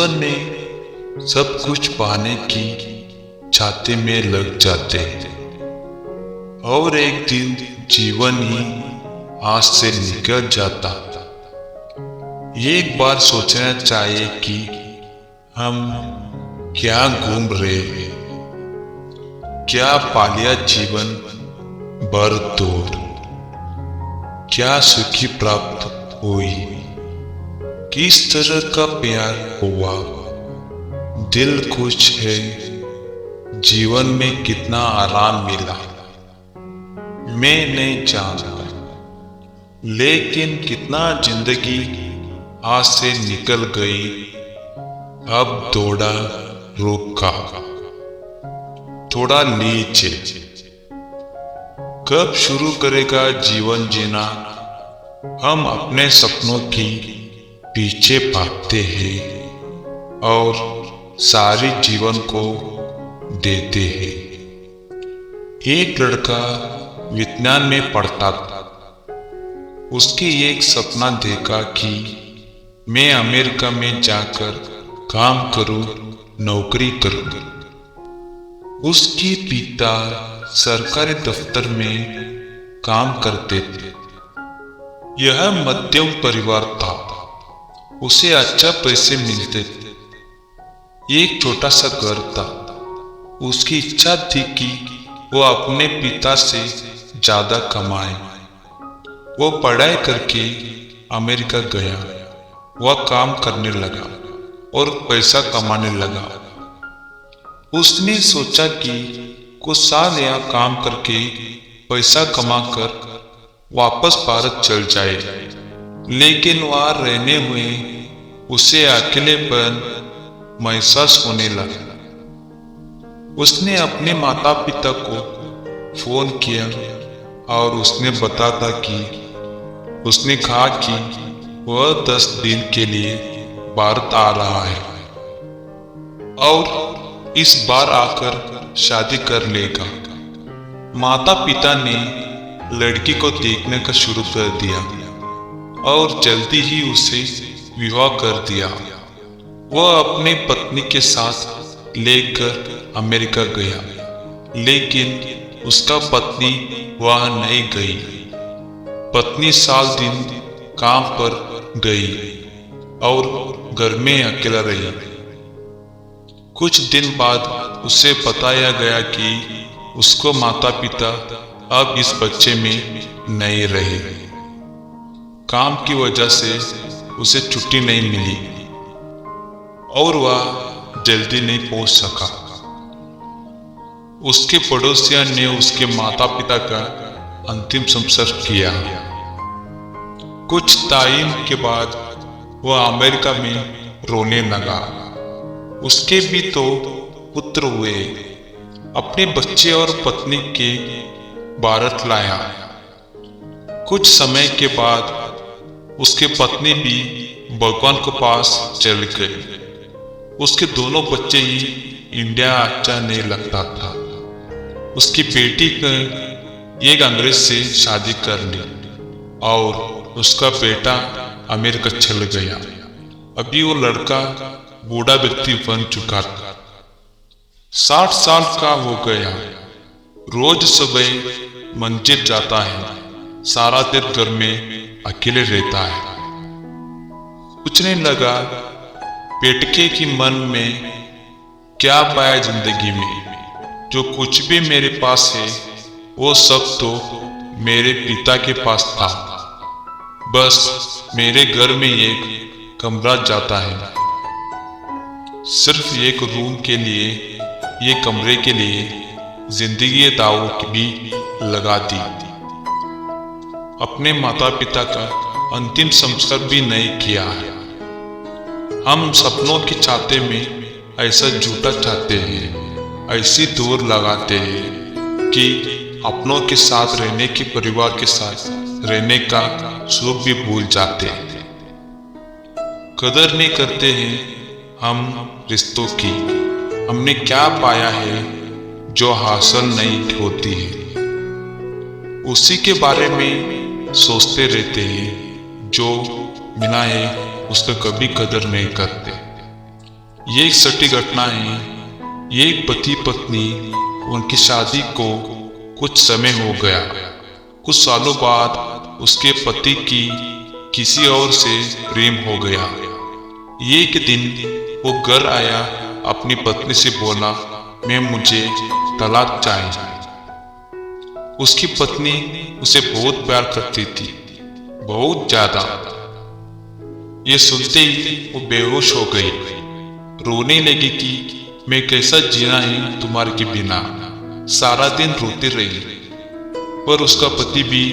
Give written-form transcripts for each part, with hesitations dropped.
जीवन में सब कुछ पाने की छाते में लग जाते हैं और एक दिन जीवन ही हाथ से निकल जाता। एक बार सोचना चाहिए कि हम क्या घूम रहे हैं, क्या पा लिया जीवन भर दौड़, क्या सुखी प्राप्त हुई, किस तरह का प्यार हुआ, दिल खुश है, जीवन में कितना आराम मिला, मैं नहीं जानता। लेकिन कितना जिंदगी हाथ से निकल गई, अब दौड़ा रुका, थोड़ा नीचे। कब शुरू करेगा जीवन जीना? हम अपने सपनों की पीछे भागते हैं और सारे जीवन को देते हैं। एक लड़का विज्ञान में पढ़ता था। उसके एक सपना देखा कि मैं अमेरिका में जाकर काम करूं, नौकरी करूं। उसके पिता सरकारी दफ्तर में काम करते थे। यह मध्यम परिवार था, उसे अच्छा पैसे मिलते थे। एक छोटा सा घर था। उसकी इच्छा थी कि वो अपने पिता से ज्यादा कमाए। वो पढ़ाई करके अमेरिका गया। वह काम करने लगा और पैसा कमाने लगा। उसने सोचा कि कुछ साल यहाँ काम करके पैसा कमाकर वापस भारत चल जाए। लेकिन वहां रहने हुए उसे अकेलेपन महसूस होने लगा। उसने अपने माता पिता को फोन किया और उसने बताया कि उसने कहा कि वह 10 दिन के लिए भारत आ रहा है और इस बार आकर शादी कर लेगा। माता पिता ने लड़की को देखने का शुरू कर दिया और जल्दी ही उसे विवाह कर दिया। वह अपनी पत्नी के साथ लेकर अमेरिका गया, लेकिन उसका पत्नी वहां नहीं गई। पत्नी साल दिन काम पर गई और घर में अकेला रही। कुछ दिन बाद उसे बताया गया कि उसको माता पिता अब इस बच्चे में नहीं रहे। काम की वजह से उसे छुट्टी नहीं मिली और वह जल्दी नहीं पहुंच सका। उसके पड़ोसियों ने उसके माता पिता का अंतिम संस्कार किया। कुछ टाइम के बाद वह अमेरिका में रोने लगा। उसके भी तो पुत्र हुए। अपने बच्चे और पत्नी के भारत लाया। कुछ समय के बाद उसके पत्नी भी भगवान के पास चल गए। उसके दोनों बच्चे ही इंडिया अच्छा नहीं लगता था। उसकी बेटी ने एक अंग्रेज से शादी कर ली और उसका बेटा अमेरिका चल गया। अभी वो लड़का बूढ़ा व्यक्ति बन चुका था। 60 साल का हो गया। रोज सुबह मंदिर जाता है, सारा दिन घर में अकेले रहता है। सोचने लगा, पेटके की मन में क्या पाया जिंदगी में? जो कुछ भी मेरे पास है वो सब तो मेरे पिता के पास था। बस मेरे घर में एक कमरा जाता है, सिर्फ एक रूम के लिए, ये कमरे के लिए जिंदगी दाव भी लगा दी। अपने माता पिता का अंतिम संस्कार भी नहीं किया है। हम सपनों के छाते में ऐसा झूठा चाहते हैं, ऐसी दूर लगाते हैं कि अपनों के साथ रहने के, परिवार के साथ रहने का सुख भी भूल जाते हैं। कदर नहीं करते हैं हम रिश्तों की। हमने क्या पाया है जो हासिल नहीं होती है, उसी के बारे में सोचते रहते हैं। जो मिला है उसका कभी कदर नहीं करते। ये एक सटी घटना है। ये एक पति पत्नी, उनकी शादी को कुछ समय हो गया। कुछ सालों बाद उसके पति की किसी और से प्रेम हो गया। एक दिन वो घर आया, अपनी पत्नी से बोला, मैं मुझे तलाक चाहिए। उसकी पत्नी उसे बहुत प्यार करती थी, बहुत ज्यादा। ये सुनते ही वो बेहोश हो गई, रोने लगी कि मैं कैसा जीना है तुम्हारे के बिना। सारा दिन रोती रही, पर उसका पति भी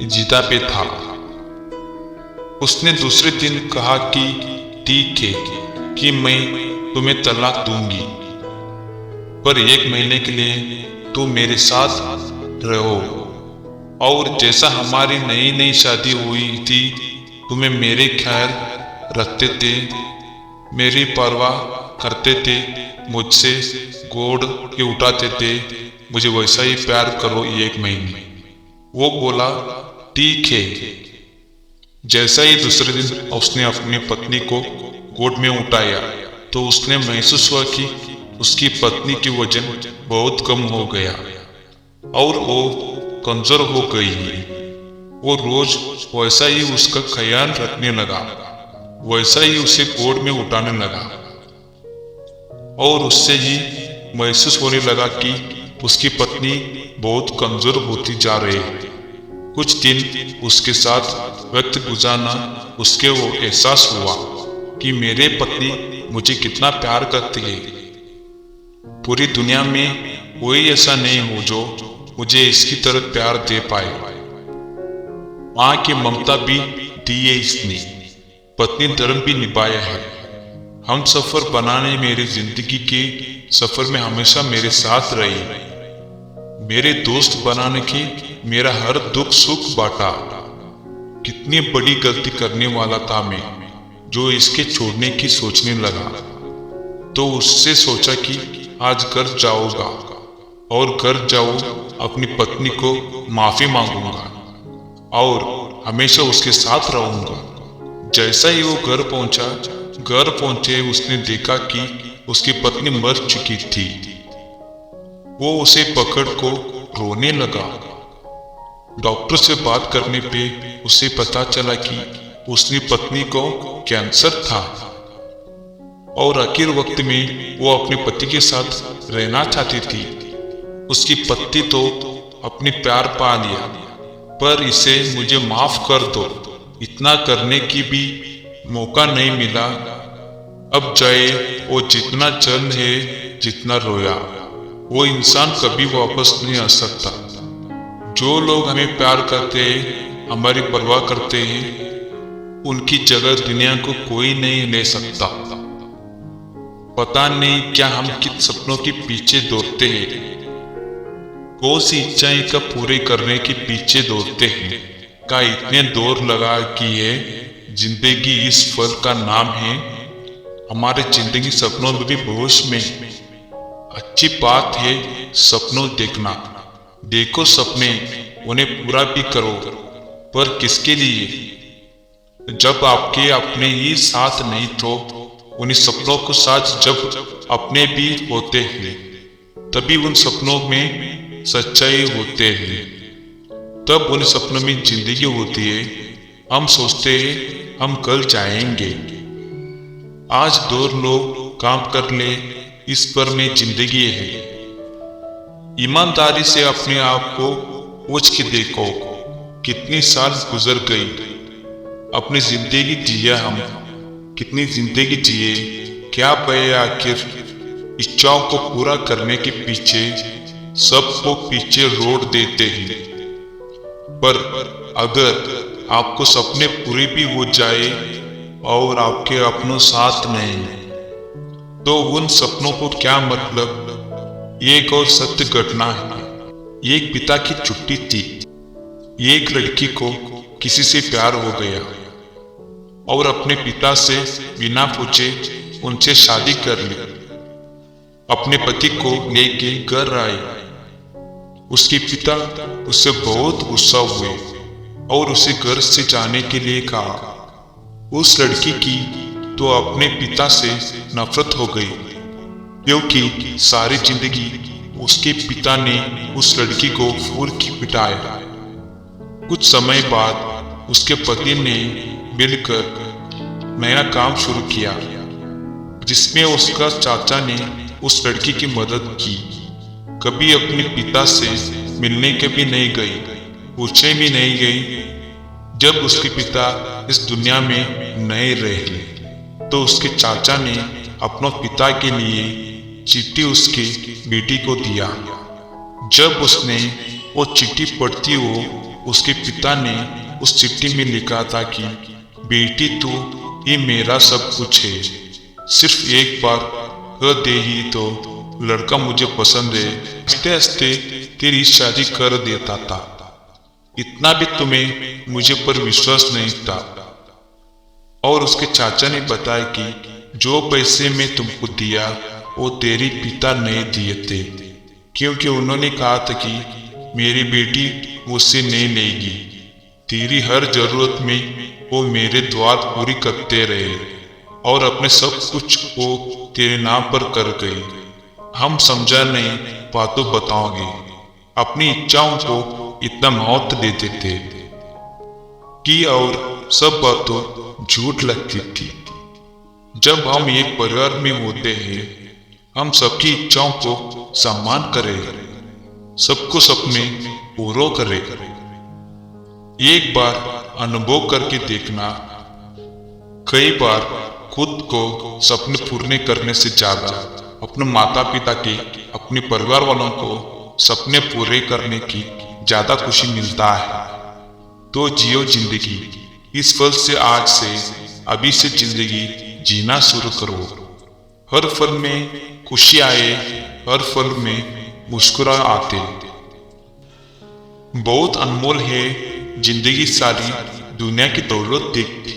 जिदा पे था। उसने दूसरे दिन कहा कि ठीक है कि मैं तुम्हें तलाक दूंगी, पर 1 महीने के लिए तुम मेरे साथ रहो, और जैसा हमारी नई नई शादी हुई थी तुम्हें मेरे ख्याल रखते थे, मेरी परवाह करते थे, मुझसे गोद के उठाते थे, मुझे वैसा ही प्यार करो 1 महीने। वो बोला ठीक है। जैसा ही दूसरे दिन उसने अपनी पत्नी को गोद में उठाया तो उसने महसूस हुआ कि उसकी पत्नी की वजन बहुत कम हो गया और वो कमजोर हो गई। वो रोज वैसा ही उसका ख्याल रखने लगा, वैसा ही उसे गोद में उठाने लगा, और उससे ही महसूस होने लगा कि उसकी पत्नी बहुत कमजोर होती जा रही है। कुछ दिन उसके साथ वक्त गुजारना उसके वो एहसास हुआ कि मेरे पत्नी मुझे कितना प्यार करती है। पूरी दुनिया में कोई ऐसा नहीं हो जो मुझे इसकी तरह प्यार दे पाए। माँ की ममता भी दी है इसने, पत्नी धर्म भी निभाया है। हम सफर बनाने मेरी जिंदगी के सफर में हमेशा मेरे साथ रही, मेरे दोस्त बनाने की मेरा हर दुख सुख बांटा। कितनी बड़ी गलती करने वाला था मैं, जो इसके छोड़ने की सोचने लगा। तो उससे सोचा कि आज घर जाऊंगा और घर जाऊं अपनी पत्नी को माफी मांगूंगा और हमेशा उसके साथ रहूंगा। जैसा ही वो घर पहुंचे उसने देखा कि उसकी पत्नी मर चुकी थी। वो उसे पकड़ को रोने लगा। डॉक्टर से बात करने पे उसे पता चला कि उसकी पत्नी को कैंसर था और आखिर वक्त में वो अपने पति के साथ रहना चाहती थी। उसकी पत्नी तो अपनी प्यार पा लिया, पर इसे मुझे माफ कर दो इतना करने की भी मौका नहीं मिला। अब जाए वो जितना चल है, जितना रोया, वो इंसान कभी वापस नहीं आ सकता। जो लोग हमें प्यार करते हैं, हमारी परवाह करते हैं, उनकी जगह दुनिया को कोई नहीं ले सकता। पता नहीं क्या हम किस सपनों के पीछे दौड़ते हैं, कौन सी इच्छाएं का पूरे करने के पीछे दौड़ते हैं, का इतने दौड़ लगा कि है जिंदगी इस फल का नाम है। हमारे जिंदगी सपनों में भी होश में। अच्छी बात है सपनों देखना, देखो सपने, उन्हें पूरा भी करो, पर किसके लिए? जब आपके अपने ही साथ नहीं तो उन्हीं सपनों को साथ जब अपने भी होते हैं, तभी उन सपनों में सच्चाई होते हैं, तब उन सपनों में जिंदगी होती है। हम सोचते हैं हम कल जाएंगे, आज दौड़ लो, काम कर ले, इस पर में जिंदगी है। ईमानदारी से अपने आप को पूछ के देखो, कितनी साल गुजर गई, अपनी जिंदगी जिया हम, कितनी जिंदगी जिए, क्या पाए आखिर? इच्छाओं को पूरा करने के पीछे सबको पीछे रोड देते हैं, पर अगर आपको सपने पूरे भी हो जाए और आपके अपनों साथ नहीं, तो उन सपनों को क्या मतलब? एक और सत्य घटना है। एक पिता की छुट्टी थी। एक लड़की को किसी से प्यार हो गया और अपने पिता से बिना पूछे उनसे शादी कर ली। अपने पति को लेके घर आए। उसके पिता उससे बहुत गुस्सा हुए और उसे घर से जाने के लिए कहा। उस लड़की की तो अपने पिता से नफरत हो गई, क्योंकि सारी जिंदगी उसके पिता ने उस लड़की को फूल की पिटाया। कुछ समय बाद उसके पति ने मिलकर नया काम शुरू किया, जिसमें उसका चाचा ने उस लड़की की मदद की। कभी अपने पिता से मिलने के भी नहीं गई, पूछने भी नहीं गई। जब उसके पिता इस दुनिया में नहीं रहे तो उसके चाचा ने अपने पिता के लिए चिट्ठी उसके बेटी को दिया। जब उसने वो चिट्ठी पढ़ती हो, उसके पिता ने उस चिट्ठी में लिखा था कि बेटी तू ही मेरा सब कुछ है, सिर्फ एक बार कह दे ही तो लड़का मुझे पसंद है, हंसते हंसते तेरी शादी कर देता था। इतना भी तुम्हें मुझे पर विश्वास नहीं था। और उसके चाचा ने बताया कि जो पैसे मैं तुमको दिया वो तेरे पिता नहीं दिए थे, क्योंकि उन्होंने कहा था कि मेरी बेटी मुझसे नहीं लेगी। तेरी हर जरूरत में वो मेरे द्वार पूरी करते रहे और अपने सब कुछ वो तेरे नाम पर कर गए। हम समझा नहीं बातों बताओगे, अपनी इच्छाओं को इतना महत्व देते थे कि और सब बातों झूठ लगती थी। जब हम एक परिवार में होते हैं, हम सबकी इच्छाओं को सम्मान करें, सबको सपने पूरा करें। एक बार अनुभव करके देखना, कई बार खुद को सपने पूरे करने से ज्यादा अपने माता पिता के, अपने परिवार वालों को सपने पूरे करने की ज्यादा खुशी मिलता है। तो जियो जिंदगी, इस पल से, आज से, अभी से जिंदगी जीना शुरू करो। हर पल में खुशी आए, हर पल में मुस्कुरा आते। बहुत अनमोल है जिंदगी, सारी दुनिया की दौलत देखती।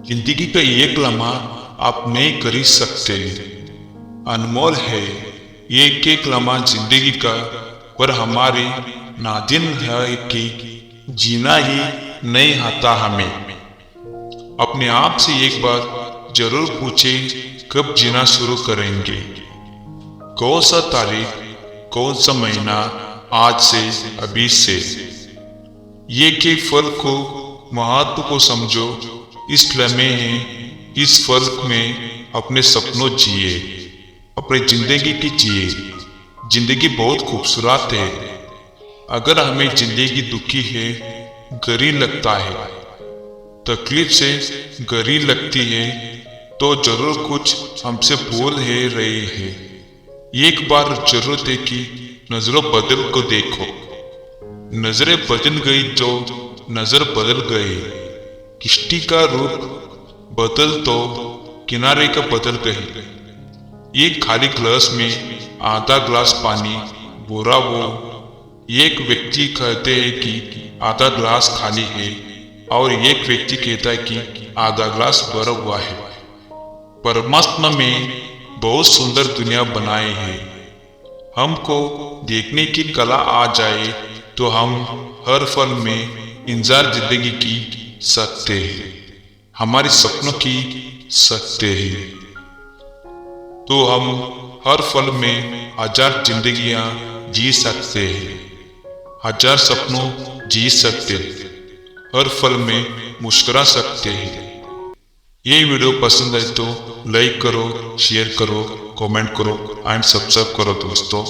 जिंदगी का एक लम्हा आप नहीं खरीद सकते, अनमोल है एक एक लम्हा जिंदगी का, पर हमारे नादिन है कि जीना ही नहीं आता हमें। अपने आप से एक बार जरूर पूछे, कब जीना शुरू करेंगे? कौन सा तारीख, कौन सा महीना, आज से, अभी से। ये के फल को, महत्व को समझो। इस लम्हे हैं, इस फल में अपने सपनों जिए, अपनी जिंदगी की जिए। जिंदगी बहुत खूबसूरत है। अगर हमें जिंदगी दुखी है, गरीब लगता है, तकलीफ से गरीब लगती है, तो जरूर कुछ हमसे बोल है रहे हैं। एक बार जरूरत है कि नजरों बदल को देखो। नजरें बदल गई तो नजर बदल गए। किश्ती का रूप बदल तो किनारे का बदल गए। एक खाली ग्लास में आधा ग्लास पानी भरा वो। एक व्यक्ति कहते हैं कि आधा ग्लास खाली है और एक व्यक्ति कहता है कि आधा ग्लास भरा हुआ है। परमात्मा में बहुत सुंदर दुनिया बनाई है। हमको देखने की कला आ जाए तो हम हर पल में इंतजार जिंदगी की सकते हैं, हमारे सपनों की सकते हैं। तो हम हर पल में हजार जिंदगियां जी सकते हैं, हजार सपनों जी सकते हैं, हर पल में मुस्कुरा सकते हैं। ये वीडियो पसंद है तो लाइक करो, शेयर करो, कमेंट करो एंड सब्सक्राइब करो दोस्तों।